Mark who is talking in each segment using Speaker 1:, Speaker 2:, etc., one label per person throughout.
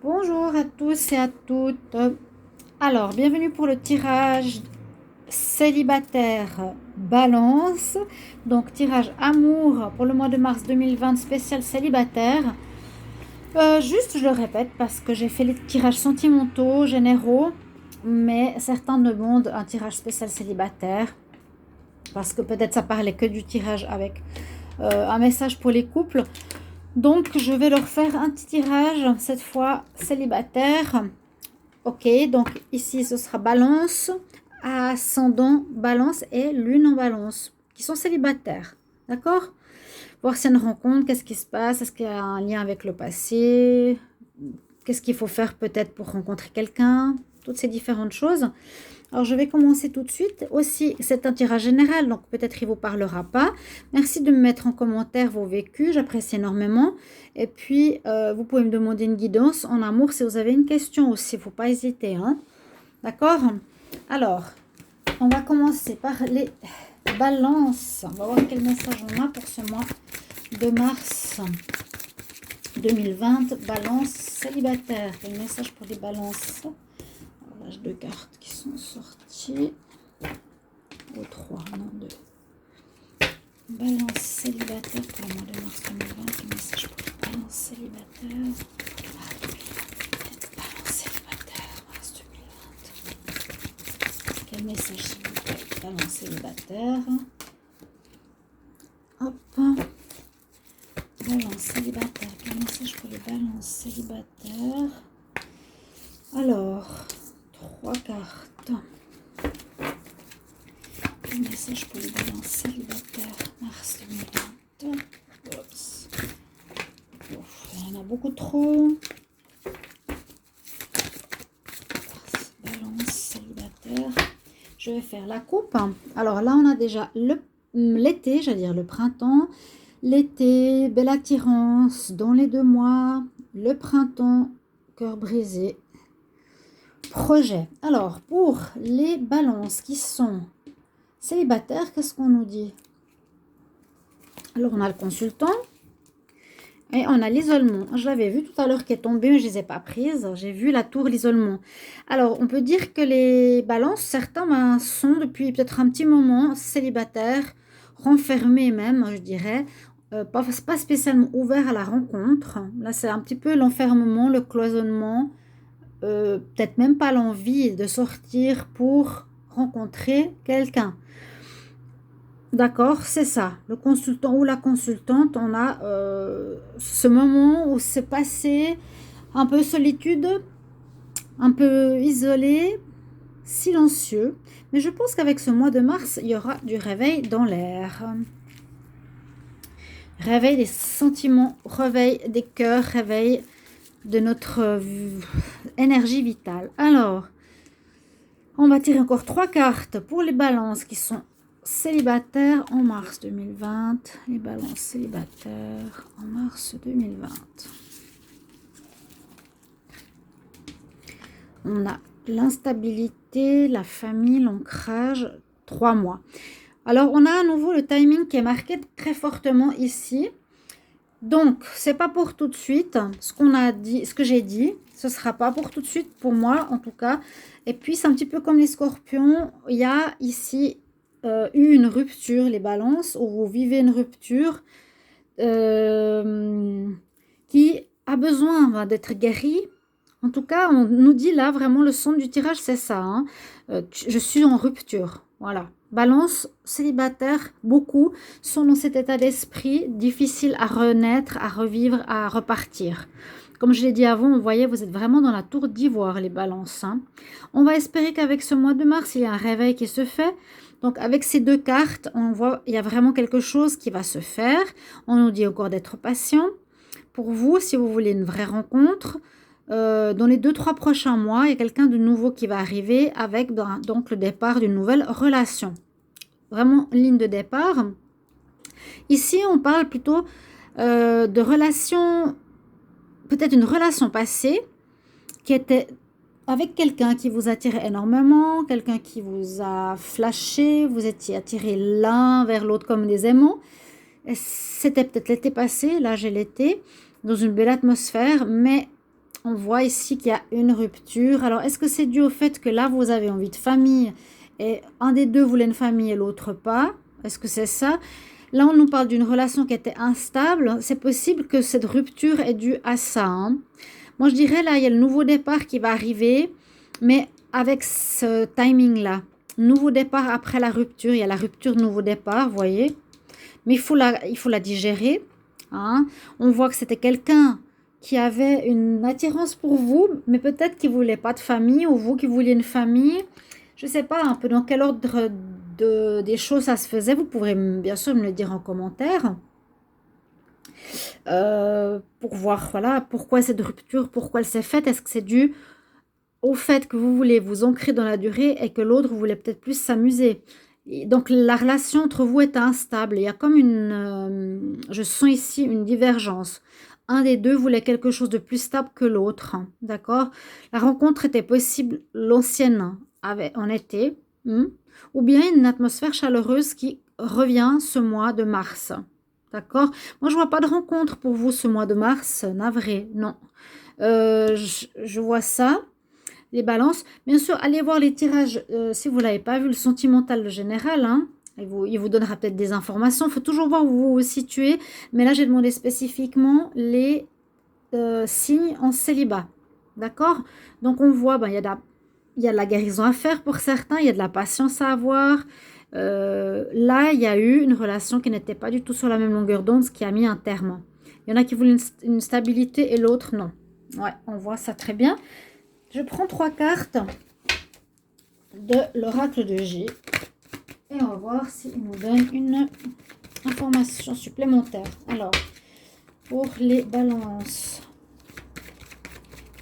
Speaker 1: Bonjour à tous et à toutes. Alors, bienvenue pour le tirage célibataire Balance. Donc, tirage amour pour le mois de mars 2020 spécial célibataire. Juste, je le répète parce que j'ai fait les tirages sentimentaux, généraux, mais certains demandent un tirage spécial célibataire parce que peut-être ça parlait que du tirage avec un message pour les couples. Donc, je vais leur faire un petit tirage, cette fois célibataire. Ok, donc ici, ce sera Balance, ascendant Balance et Lune en Balance, qui sont célibataires. D'accord? Voir s'il y a une rencontre, qu'est-ce qui se passe, est-ce qu'il y a un lien avec le passé, qu'est-ce qu'il faut faire peut-être pour rencontrer quelqu'un, toutes ces différentes choses. Alors, je vais commencer tout de suite. Aussi, c'est un tirage général, donc peut-être il ne vous parlera pas. Merci de me mettre en commentaire vos vécus, j'apprécie énormément. Et puis, vous pouvez me demander une guidance en amour si vous avez une question aussi, il ne faut pas hésiter. Hein. D'accord? Alors, on va commencer par les balances. On va voir quel message on a pour ce mois de mars 2020. Balance célibataire. Quel message pour les balances? J'ai deux cartes qui sont sorties. Ou trois, non, deux. Balance célibataire pour le mois de mars 2020. Quel message pour les balances célibataires? Balance célibataire, mars 2020. Quel message s'il vous plaît? Balance célibataire. Hop. Balance célibataire. Quel message pour les balances célibataires? Alors, trois cartes. Un message pour les balances célibataires, mars 2020. Oups. Il y en a beaucoup trop. Balance célibataire. Je vais faire la coupe. Alors là, on a déjà l'été, j'allais dire le printemps. L'été, belle attirance dans les 2 mois. Le printemps, cœur brisé. Projet. Alors, pour les balances qui sont célibataires, qu'est-ce qu'on nous dit? Alors, on a le consultant et on a l'isolement. Je l'avais vu tout à l'heure qui est tombé, mais je ne les ai pas prises. J'ai vu la tour, l'isolement. Alors, on peut dire que les balances, certains sont depuis peut-être un petit moment célibataires, renfermés même, je dirais. Pas spécialement ouverts à la rencontre. Là, c'est un petit peu l'enfermement, le cloisonnement. Peut-être même pas l'envie de sortir pour rencontrer quelqu'un. D'accord, c'est ça. Le consultant ou la consultante, on a ce moment où c'est passé un peu solitude, un peu isolé, silencieux. Mais je pense qu'avec ce mois de mars, il y aura du réveil dans l'air. Réveil des sentiments, réveil des cœurs, réveil de notre énergie vitale. Alors, on va tirer encore trois cartes pour les balances qui sont célibataires en mars 2020. Les balances célibataires en mars 2020. On a l'instabilité, la famille, l'ancrage, 3 mois. Alors, on a à nouveau le timing qui est marqué très fortement ici. Donc, c'est pas pour tout de suite. Ce qu'on a dit, ce que j'ai dit, ce sera pas pour tout de suite, pour moi en tout cas. Et puis, c'est un petit peu comme les scorpions. Il y a ici eu une rupture, les balances, où vous vivez une rupture qui a besoin d'être guérie. En tout cas, on nous dit là, vraiment, le son du tirage, c'est ça. Hein. Je suis en rupture. Voilà. Balance, célibataire, beaucoup sont dans cet état d'esprit difficile à renaître, à revivre, à repartir. Comme je l'ai dit avant, vous voyez, vous êtes vraiment dans la tour d'ivoire, les balances. Hein. On va espérer qu'avec ce mois de mars, il y a un réveil qui se fait. Donc, avec ces deux cartes, on voit il y a vraiment quelque chose qui va se faire. On nous dit encore d'être patient. Pour vous, si vous voulez une vraie rencontre, dans les 2-3 prochains mois, il y a quelqu'un de nouveau qui va arriver avec donc le départ d'une nouvelle relation. Vraiment, ligne de départ. Ici, on parle plutôt de relation, peut-être une relation passée qui était avec quelqu'un qui vous attirait énormément, quelqu'un qui vous a flashé, vous étiez attirés l'un vers l'autre comme des aimants. C'était peut-être l'été passé, là j'ai l'été, dans une belle atmosphère, mais On voit ici qu'il y a une rupture. Alors, est-ce que c'est dû au fait que là, vous avez envie de famille et un des deux voulait une famille et l'autre pas? Est-ce que c'est ça? Là, on nous parle d'une relation qui était instable. C'est possible que cette rupture est due à ça, hein. Moi, je dirais, là, il y a le nouveau départ qui va arriver, mais avec ce timing-là. Nouveau départ après la rupture. Il y a la rupture, nouveau départ, vous voyez. Mais il faut la digérer, hein. On voit que c'était quelqu'un qui avait une attirance pour vous, mais peut-être qu'il ne voulait pas de famille, ou vous qui vouliez une famille. Je ne sais pas un peu dans quel ordre des choses ça se faisait. Vous pourrez bien sûr me le dire en commentaire. Pour voir voilà, pourquoi cette rupture, pourquoi elle s'est faite. Est-ce que c'est dû au fait que vous voulez vous ancrer dans la durée et que l'autre voulait peut-être plus s'amuser? Donc la relation entre vous est instable. Il y a comme je sens ici une divergence. Un des deux voulait quelque chose de plus stable que l'autre, d'accord? La rencontre était possible, l'ancienne en été, ou bien une atmosphère chaleureuse qui revient ce mois de mars, d'accord? Moi, je vois pas de rencontre pour vous ce mois de mars, navré, non. Je vois ça. Les balances, bien sûr, allez voir les tirages, si vous ne l'avez pas vu, le sentimental, le général, hein, il vous donnera peut-être des informations. Il faut toujours voir où vous vous situez, mais là, j'ai demandé spécifiquement les signes en célibat, d'accord? Donc, on voit, ben, il y a de la guérison à faire pour certains, il y a de la patience à avoir. Là, il y a eu une relation qui n'était pas du tout sur la même longueur d'onde, ce qui a mis un terme. Il y en a qui voulaient une stabilité et l'autre, non. Ouais, on voit ça très bien. Je prends 3 cartes de l'oracle de J et on va voir s'il nous donne une information supplémentaire. Alors, pour les balances,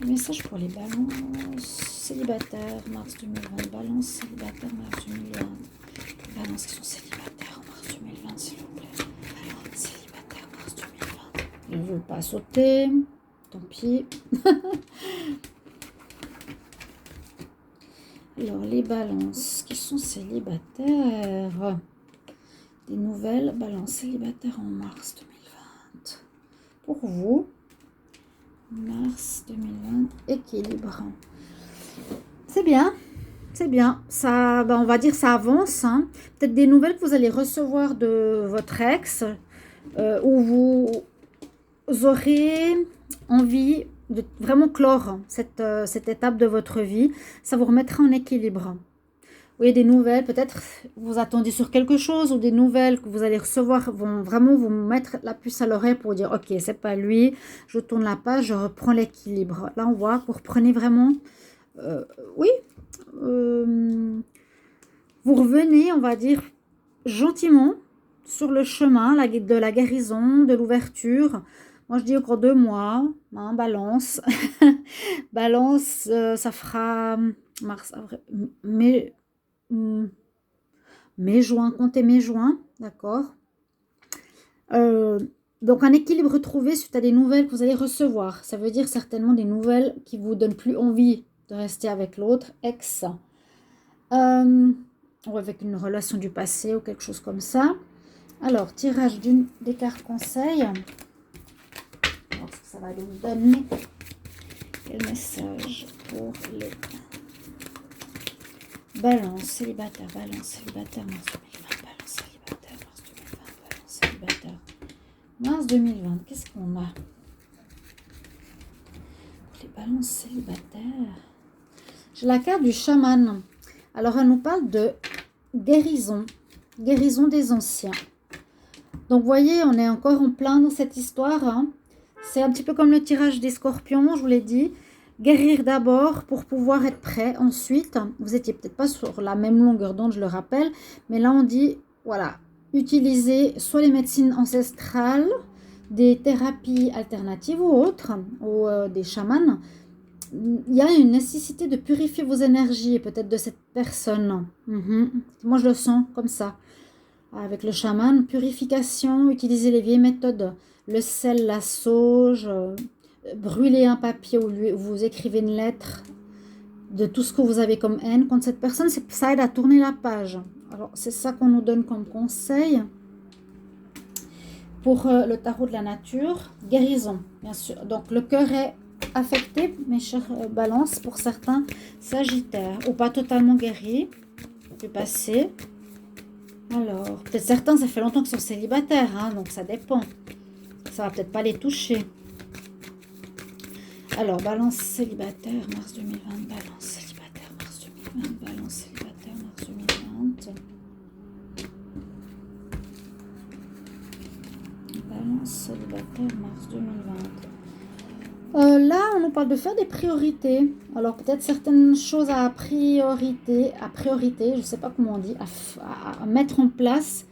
Speaker 1: un message pour les balances célibataires, mars 2020, balance célibataire, mars 2020, balances qui sont célibataires en mars 2020, s'il vous plaît, balance célibataire, mars 2020. Ils ne veulent pas sauter, tant pis. Alors, les balances qui sont célibataires. Des nouvelles balances célibataires en mars 2020. Pour vous, mars 2020, équilibre. C'est bien, c'est bien. Ça, ben on va dire ça avance, hein. Peut-être des nouvelles que vous allez recevoir de votre ex, où vous aurez envie de vraiment clore cette étape de votre vie. Ça vous remettra en équilibre. Oui, des nouvelles, peut-être vous attendez sur quelque chose, ou des nouvelles que vous allez recevoir vont vraiment vous mettre la puce à l'oreille pour dire ok, c'est pas lui, je tourne la page, je reprends l'équilibre. Là, on voit que vous reprenez vraiment, oui, vous revenez, on va dire, gentiment sur le chemin de la guérison, de l'ouverture. Moi, je dis encore 2 mois, hein, balance. Balance, ça fera mars, avril, mai, juin, comptez mai, juin, d'accord. Donc, un équilibre trouvé suite à des nouvelles que vous allez recevoir. Ça veut dire certainement des nouvelles qui vous donnent plus envie de rester avec l'autre, ex. Ou avec une relation du passé ou quelque chose comme ça. Alors, tirage des cartes conseils. Ça va nous donner quel message pour les balances célibataires, mars 2020, balance célibataire, mars 2020, balance célibataire, mars 2020, qu'est-ce qu'on a pour les balances célibataires? J'ai la carte du chaman. Alors, elle nous parle de guérison, guérison des anciens. Donc, vous voyez, on est encore en plein dans cette histoire, hein. C'est un petit peu comme le tirage des scorpions, je vous l'ai dit. Guérir d'abord pour pouvoir être prêt ensuite. Vous n'étiez peut-être pas sur la même longueur d'onde, je le rappelle. Mais là, on dit, voilà, utilisez soit les médecines ancestrales, des thérapies alternatives ou autres, ou des chamans. Il y a une nécessité de purifier vos énergies, peut-être de cette personne. Moi, je le sens comme ça. Avec le chaman, purification, utilisez les vieilles méthodes. Le sel, la sauge, brûler un papier où vous écrivez une lettre de tout ce que vous avez comme haine contre cette personne, ça aide à tourner la page. Alors, c'est ça qu'on nous donne comme conseil. Pour le tarot de la nature, guérison, bien sûr. Donc, le cœur est affecté, mes chers balances, pour certains sagittaires. Ou pas totalement guéris du passé. Alors, peut-être certains, ça fait longtemps qu'ils sont célibataires, hein, donc ça dépend. Ça va peut-être pas les toucher. Alors, balance célibataire, mars 2020, balance célibataire, mars 2020, balance célibataire, mars 2020. Balance célibataire, mars 2020. Là, on nous parle de faire des priorités. Alors, peut-être certaines choses à priorité, je ne sais pas comment on dit, à mettre en place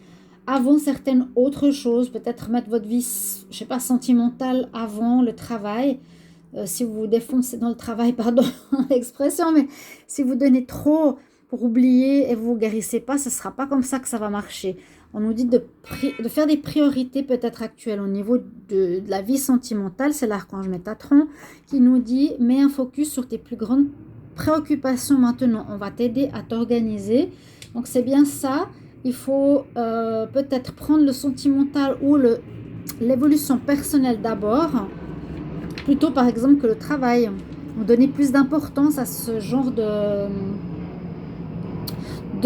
Speaker 1: avant certaines autres choses. Peut-être mettre votre vie, je ne sais pas, sentimentale avant le travail. Si vous vous défoncez dans le travail, pardon l'expression, mais si vous donnez trop pour oublier et vous ne guérissez pas, ce ne sera pas comme ça que ça va marcher. On nous dit de faire des priorités peut-être actuelles au niveau de la vie sentimentale. C'est l'archange Métatron qui nous dit « Mets un focus sur tes plus grandes préoccupations maintenant. On va t'aider à t'organiser. » Donc c'est bien ça. Il faut peut-être prendre le sentimental ou l'évolution personnelle d'abord, plutôt par exemple que le travail. On donner plus d'importance à ce genre de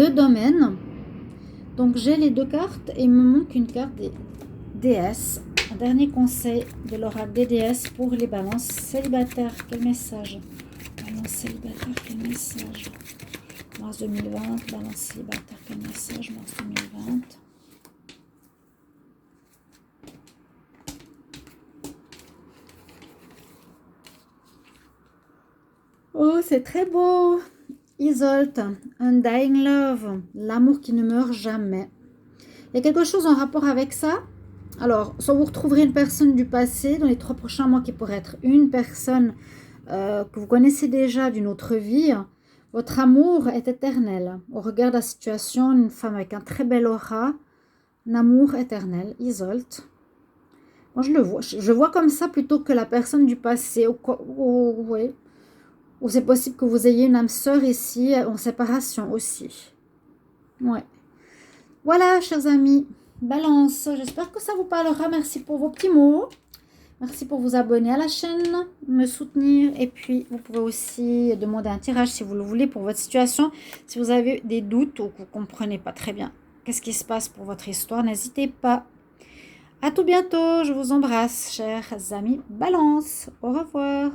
Speaker 1: domaine. Donc j'ai les deux cartes et il me manque une carte des déesses. Un dernier conseil de l'oracle des déesses pour les balances célibataires. Quel message? Balance célibataire, quel message? Mars 2020, balance célibataire, quel message? Mars 2020. Oh, c'est très beau! Isolte, Undying Love, l'amour qui ne meurt jamais. Il y a quelque chose en rapport avec ça. Alors, soit vous retrouverez une personne du passé dans les 3 prochains mois qui pourrait être une personne que vous connaissez déjà d'une autre vie. Votre amour est éternel. Au regard de la situation, une femme avec un très bel aura, un amour éternel, Isolte. Moi, je vois comme ça plutôt que la personne du passé. Ou c'est possible que vous ayez une âme sœur ici en séparation aussi. Ouais. Voilà, chers amis. Balance, j'espère que ça vous parlera. Merci pour vos petits mots. Merci pour vous abonner à la chaîne, me soutenir. Et puis, vous pouvez aussi demander un tirage si vous le voulez pour votre situation. Si vous avez des doutes ou que vous ne comprenez pas très bien qu'est-ce qui se passe pour votre histoire, n'hésitez pas. À tout bientôt. Je vous embrasse, chers amis. Balance. Au revoir.